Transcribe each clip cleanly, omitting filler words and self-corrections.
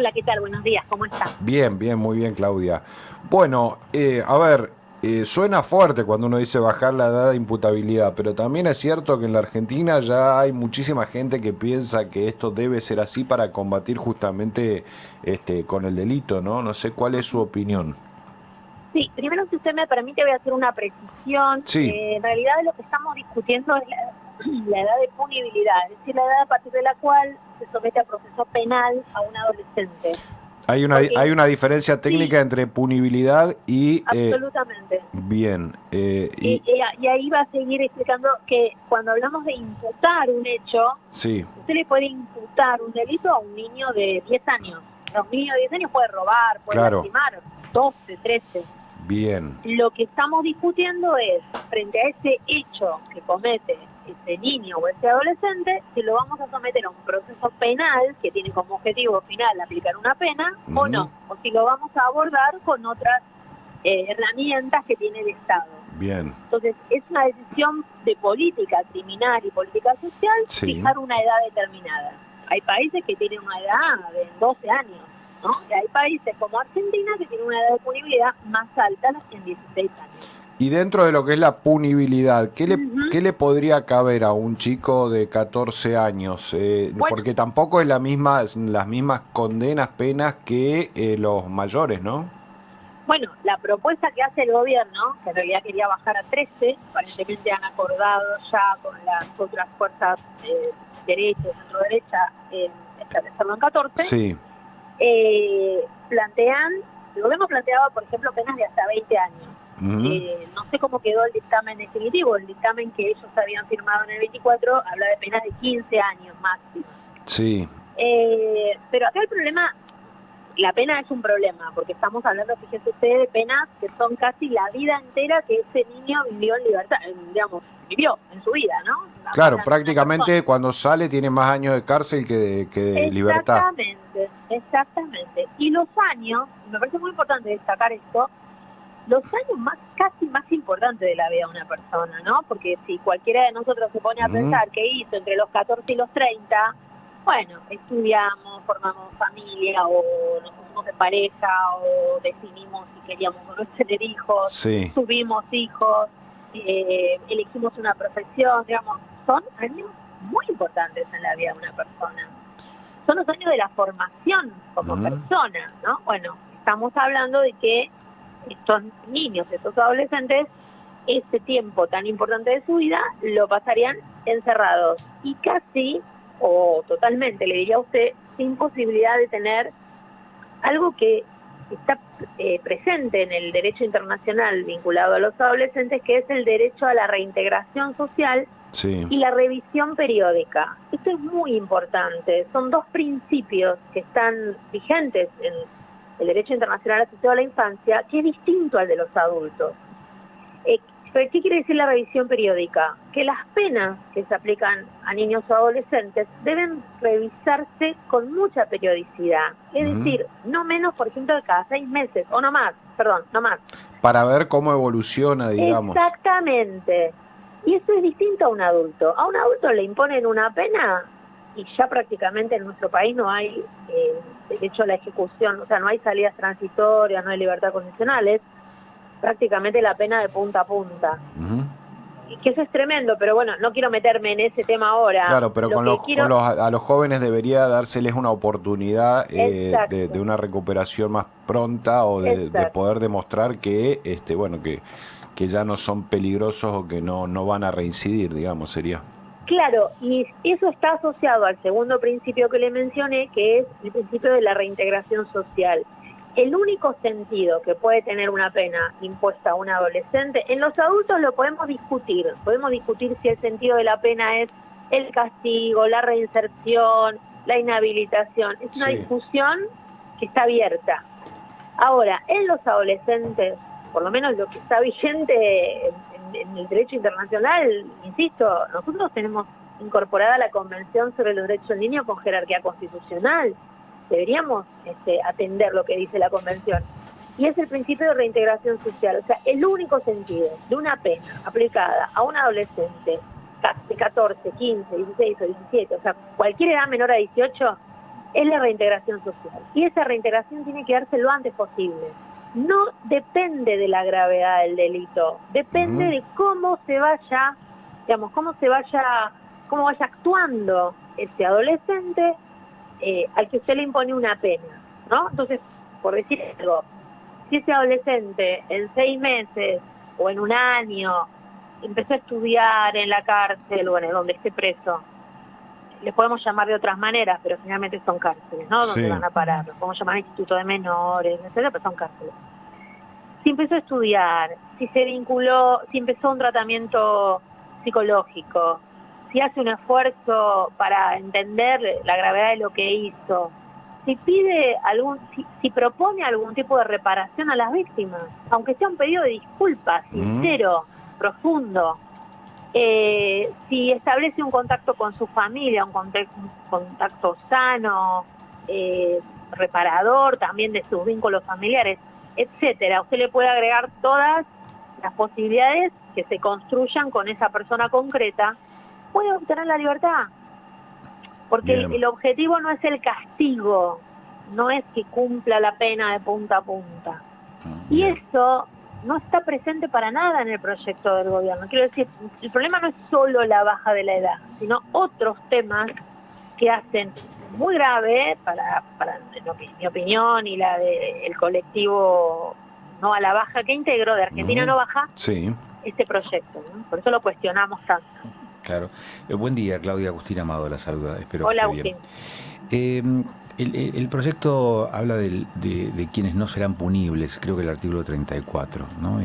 Hola, ¿qué tal? Buenos días, ¿cómo estás? Bien, bien, muy bien, Claudia. Bueno, a ver, suena fuerte cuando uno dice bajar la edad de imputabilidad, pero también es cierto que en la Argentina ya hay muchísima gente que piensa que esto debe ser así para combatir justamente con el delito, ¿no? No sé cuál es su Ujú. opinión. Sí, primero, si usted me permite, voy a hacer una precisión. Sí, En realidad, lo que estamos discutiendo es la edad de punibilidad, es decir, la edad a partir de la cual se somete a proceso penal a un adolescente. hay Porque una diferencia sí, técnica entre punibilidad y absolutamente. bien, Y ahí va a seguir explicando que cuando hablamos de imputar un hecho, sí, usted le puede imputar un delito a un niño de 10 años. Un niño de 10 años puede robar, puede claro, lastimar, 12, 13. bien, Lo que estamos discutiendo es, frente a ese hecho que comete ese niño o ese adolescente, si lo vamos a someter a un proceso penal que tiene como objetivo final aplicar una pena o ujú, no, o si lo vamos a abordar con otras herramientas que tiene el Estado. bien, Entonces, es una decisión de política criminal y política social sí. fijar una edad determinada. Hay países que tienen una edad de 12 años, ¿no? Y hay países como Argentina que tienen una edad de punibilidad más alta en 16 años. Y dentro de lo que es la punibilidad, Uh-huh. qué le podría caber a un chico de 14 años? Bueno, Porque tampoco es las mismas condenas, penas que los mayores, ¿no? bueno, la propuesta que hace el gobierno, que en realidad quería bajar a 13, aparentemente han acordado ya con las otras fuerzas derecha y centro-derecha establecerlo en 14, Sí. plantean, el gobierno planteaba, por ejemplo, penas de hasta 20 años. Ujú. No sé cómo quedó el dictamen definitivo, el dictamen que ellos habían firmado en el 24 habla de penas de 15 años máximo. Sí. Pero acá el problema, la pena es un problema, porque estamos hablando, fíjese usted, de penas que son casi la vida entera que ese niño vivió en libertad, digamos, vivió en su vida, ¿no? Estamos Claro, hablando de una persona. prácticamente cuando sale tiene más años de cárcel que de libertad. Exactamente, exactamente. Y los años, me parece muy importante destacar esto, los años más casi más importantes de la vida de una persona, ¿no? Porque si cualquiera de nosotros se pone a Ujú. pensar qué hizo entre los 14 y los 30, bueno, estudiamos, formamos familia o nos pusimos de pareja o definimos si queríamos o no tener hijos, Sí. tuvimos hijos, elegimos una profesión, digamos, son años muy importantes en la vida de una persona. Son los años de la formación como Ujú. persona, ¿no? Bueno, estamos hablando de que estos niños, estos adolescentes, este tiempo tan importante de su vida lo pasarían encerrados y casi o totalmente, le diría a usted, sin posibilidad de tener algo que está presente en el derecho internacional vinculado a los adolescentes, que es el derecho a la reintegración social Sí. y la revisión periódica. Esto es muy importante. Son dos principios que están vigentes en el derecho internacional asociado a la infancia, que es distinto al de los adultos. Eh, ¿Qué quiere decir la revisión periódica? Que las penas que se aplican a niños o adolescentes deben revisarse con mucha periodicidad. Es Ujú. decir, no menos, por ejemplo, de cada 6 meses, o no más, perdón, no más. Para ver cómo evoluciona, digamos. Exactamente. Y eso es distinto a un adulto. A un adulto le imponen una pena y ya prácticamente en nuestro país no hay derecho a la ejecución, o sea, no hay salidas transitorias, no hay libertad condicional, es prácticamente la pena de punta a punta. Ujú. Y que eso es tremendo, pero bueno, no quiero meterme en ese tema ahora. Claro, pero Lo que con quiero, a los jóvenes debería dárseles una oportunidad de exacto, una recuperación más pronta o de exacto. poder demostrar que, bueno, que ya no son peligrosos o que no van a reincidir, digamos, sería. Claro, y eso está asociado al segundo principio que le mencioné, que es el principio de la reintegración social. El único sentido que puede tener una pena impuesta a un adolescente, en los adultos lo podemos discutir si el sentido de la pena es el castigo, la reinserción, la inhabilitación. Es una Sí. discusión que está abierta. Ahora, en los adolescentes, por lo menos lo que está vigente en el derecho internacional, insisto, nosotros tenemos incorporada la Convención sobre los Derechos del Niño con jerarquía constitucional. Deberíamos atender lo que dice la Convención. Y es el principio de reintegración social. O sea, el único sentido de una pena aplicada a un adolescente de 14, 15, 16 o 17, o sea, cualquier edad menor a 18, es la reintegración social. Y esa reintegración tiene que darse lo antes posible. No depende de la gravedad del delito, depende de cómo se vaya, digamos, cómo vaya actuando ese adolescente al que usted le impone una pena, ¿no? Entonces, por decir algo, si ese adolescente en 6 meses o en un año empezó a estudiar en la cárcel, bueno, donde esté preso, le podemos llamar de otras maneras, pero finalmente son cárceles, ¿no? Donde van a parar, los podemos llamar instituto de menores, etcétera, pero son cárceles. Si empezó a estudiar, si se vinculó, si empezó un tratamiento psicológico, si hace un esfuerzo para entender la gravedad de lo que hizo, si pide si propone algún tipo de reparación a las víctimas, aunque sea un pedido de disculpas sincero, profundo, si establece un contacto con su familia, un contacto sano, reparador también de sus vínculos familiares, etcétera. Usted le puede agregar todas las posibilidades que se construyan con esa persona concreta, puede obtener la libertad. Porque el objetivo no es el castigo, no es que cumpla la pena de punta a punta. Y eso no está presente para nada en el proyecto del gobierno. Quiero decir, el problema no es solo la baja de la edad, sino otros temas que hacen muy grave para mi opinión y la del colectivo No a la Baja que integro, de Argentina No Baja, este proyecto, ¿no? Por eso lo cuestionamos tanto. Claro. Buen día, Claudia. Agustín Amado la saluda. Espero Hola, que esté bien. El proyecto habla de quienes no serán punibles, creo que el artículo 34, ¿no?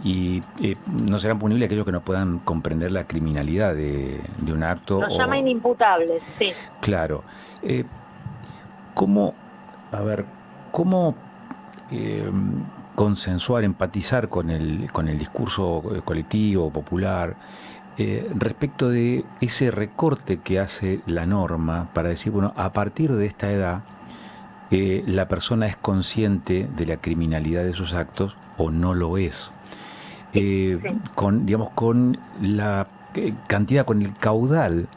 Y no serán punibles aquellos que no puedan comprender la criminalidad de un acto. Nos llama inimputables, sí. Claro. ¿Cómo consensuar, empatizar con el discurso colectivo, popular, respecto de ese recorte que hace la norma para decir, bueno, a partir de esta edad la persona es consciente de la criminalidad de sus actos o no lo es? Con la cantidad, con el caudal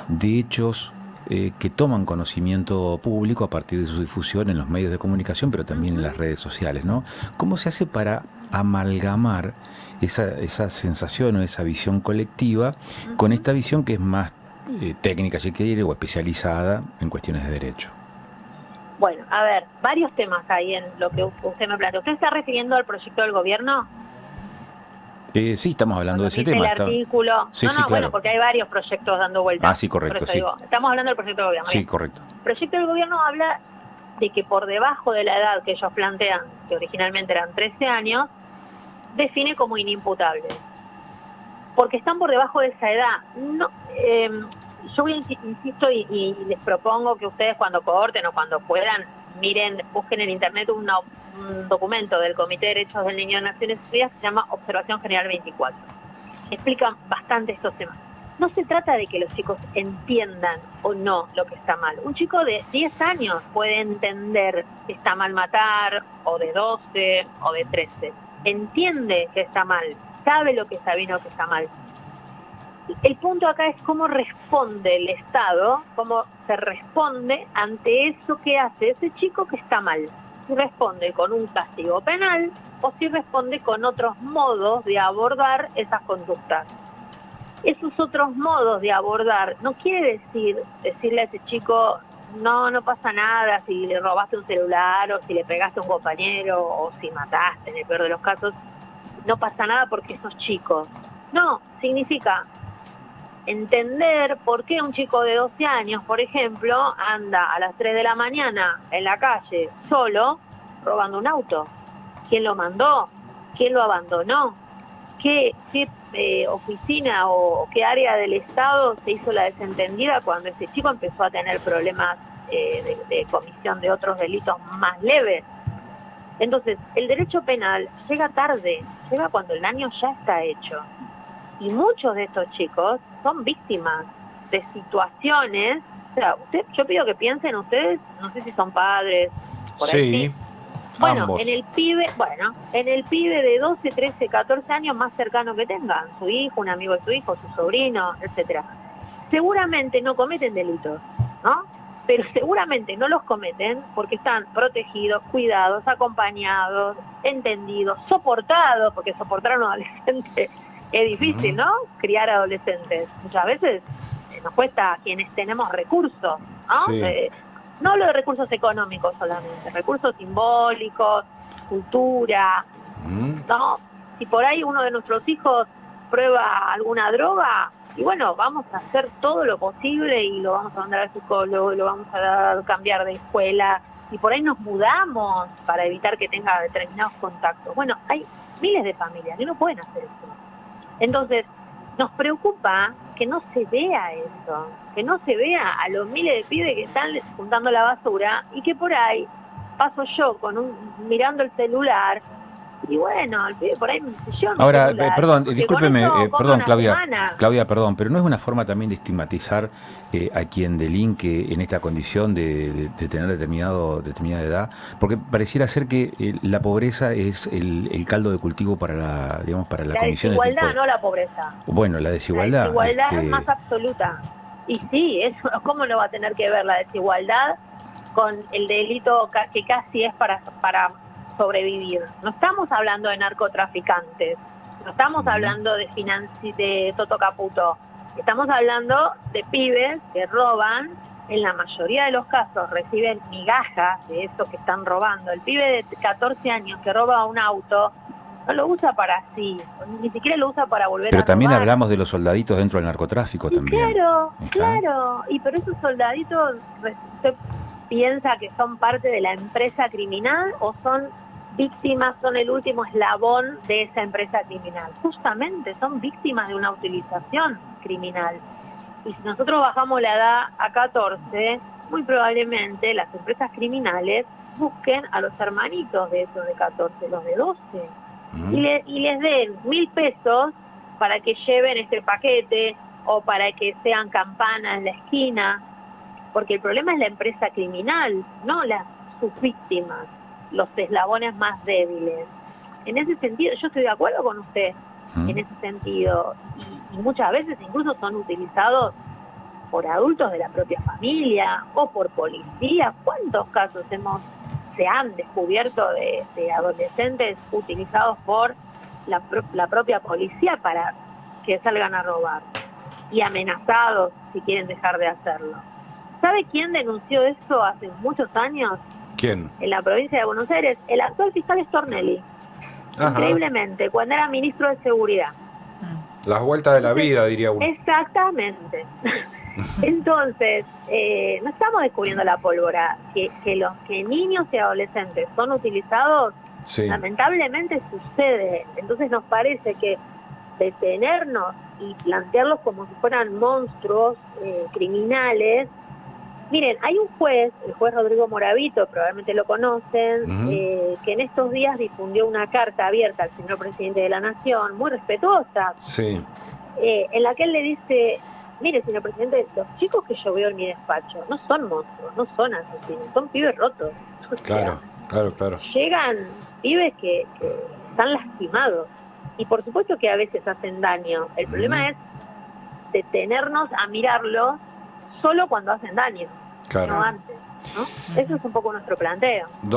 de hechos que toman conocimiento público a partir de su difusión en los medios de comunicación, pero también en las redes sociales, ¿no? ¿Cómo se hace para amalgamar esa sensación o esa visión colectiva con esta visión que es más técnica, si quiere, o especializada en cuestiones de derecho? Bueno, a ver, varios temas hay en lo que usted me planteó. ¿Usted está refiriendo al proyecto del gobierno? Sí, estamos hablando de ese tema. El artículo. Sí, claro. Bueno, porque hay varios proyectos dando vueltas. Sí, correcto, sí. Estamos hablando del proyecto del gobierno. Sí, bien. correcto. El proyecto del gobierno habla de que por debajo de la edad que ellos plantean, que originalmente eran 13 años, define como inimputable. Porque están por debajo de esa edad. No, yo insisto y les propongo que ustedes cuando cohorten o cuando puedan, busquen en internet un documento del Comité de Derechos del Niño de Naciones Unidas que se llama Observación General 24. Explican bastante estos temas. No se trata de que los chicos entiendan o no lo que está mal. Un chico de 10 años puede entender que está mal matar, o de 12, o de 13. Entiende que está mal, sabe lo que está bien o que está mal. El punto acá es cómo responde el Estado, cómo se responde ante eso que hace ese chico que está mal. Si responde con un castigo penal o si responde con otros modos de abordar esas conductas. Esos otros modos de abordar no quiere decirle a ese chico no pasa nada si le robaste un celular o si le pegaste a un compañero o si mataste, en el peor de los casos, no pasa nada porque sos chico. No, significa entender por qué un chico de 12 años, por ejemplo, anda a las 3 de la mañana en la calle solo robando un auto. ¿Quién lo mandó? ¿Quién lo abandonó? ¿Qué oficina o qué área del Estado se hizo la desentendida cuando ese chico empezó a tener problemas de comisión de otros delitos más leves? Entonces, el derecho penal llega tarde, llega cuando el daño ya está hecho. Y muchos de estos chicos son víctimas de situaciones. O sea, yo pido que piensen ustedes, no sé si son padres. Por ahí, sí. Bueno, ambos. En el pibe de 12, 13, 14 años más cercano que tengan, su hijo, un amigo de su hijo, su sobrino, etcétera. Seguramente no cometen delitos, ¿no? pero seguramente no los cometen porque están protegidos, cuidados, acompañados, entendidos, soportados, porque soportar a un adolescente es difícil, ¿no? Criar adolescentes. Muchas veces nos cuesta a quienes tenemos recursos, ¿no? Sí. No hablo de recursos económicos solamente, recursos simbólicos, cultura, ¿no? Si por ahí uno de nuestros hijos prueba alguna droga, y bueno, vamos a hacer todo lo posible y lo vamos a mandar al psicólogo, y lo vamos a cambiar de escuela, y por ahí nos mudamos para evitar que tenga determinados contactos. Bueno, hay miles de familias que no pueden hacer eso. Entonces, nos preocupa que no se vea eso, que no se vea a los miles de pibes que están juntando la basura y que por ahí paso yo mirando el celular y bueno, el pibe por ahí me yo no. Ahora, celular, perdón, porque discúlpeme, con eso come perdón, una Claudia, semana. Claudia, perdón, pero ¿no es una forma también de estigmatizar a quien delinque en esta condición de tener determinada edad? Porque pareciera ser que la pobreza es el caldo de cultivo para la, digamos, para la comisión de este desigualdad, tipo no la pobreza. Bueno, la desigualdad. La desigualdad es más absoluta. Y sí, eso, ¿cómo no va a tener que ver la desigualdad con el delito que casi es para sobrevivir? No estamos hablando de narcotraficantes, no estamos hablando de Toto Caputo, estamos hablando de pibes que roban, en la mayoría de los casos reciben migajas de eso que están robando. El pibe de 14 años que roba un auto no lo usa para sí, ni siquiera lo usa para volver a robar. Pero también hablamos de los soldaditos dentro del narcotráfico y también. Claro, y pero esos soldaditos, ¿usted piensa que son parte de la empresa criminal o son víctimas, son el último eslabón de esa empresa criminal? Justamente son víctimas de una utilización criminal. Y si nosotros bajamos la edad a 14, muy probablemente las empresas criminales busquen a los hermanitos de esos de 14, los de 12, y les den 1.000 pesos para que lleven este paquete o para que sean campana en la esquina, porque el problema es la empresa criminal, no sus víctimas, los eslabones más débiles. En ese sentido, yo estoy de acuerdo con usted, en ese sentido, y muchas veces incluso son utilizados por adultos de la propia familia o por policías. ¿Cuántos casos se han descubierto de adolescentes utilizados por la propia policía para que salgan a robar y amenazados si quieren dejar de hacerlo? ¿Sabe quién denunció eso hace muchos años? ¿Quién? En la provincia de Buenos Aires, el actual fiscal Stornelli. Ajá. Increíblemente, cuando era ministro de Seguridad. Las vueltas de la vida, diría uno. Exactamente. Entonces, no estamos descubriendo la pólvora. Que los que niños y adolescentes son utilizados, Sí. lamentablemente sucede. Entonces nos parece que detenernos y plantearlos como si fueran monstruos criminales. Miren, hay un juez, el juez Rodrigo Moravito, probablemente lo conocen, que en estos días difundió una carta abierta al señor presidente de la Nación, muy respetuosa, Sí. en la que él le dice: mire, señor presidente, los chicos que yo veo en mi despacho no son monstruos, no son asesinos, son pibes rotos. O sea, Claro. llegan pibes que están lastimados, y por supuesto que a veces hacen daño. El problema es detenernos a mirarlos solo cuando hacen daño, Claro. no antes, ¿no? Eso es un poco nuestro planteo.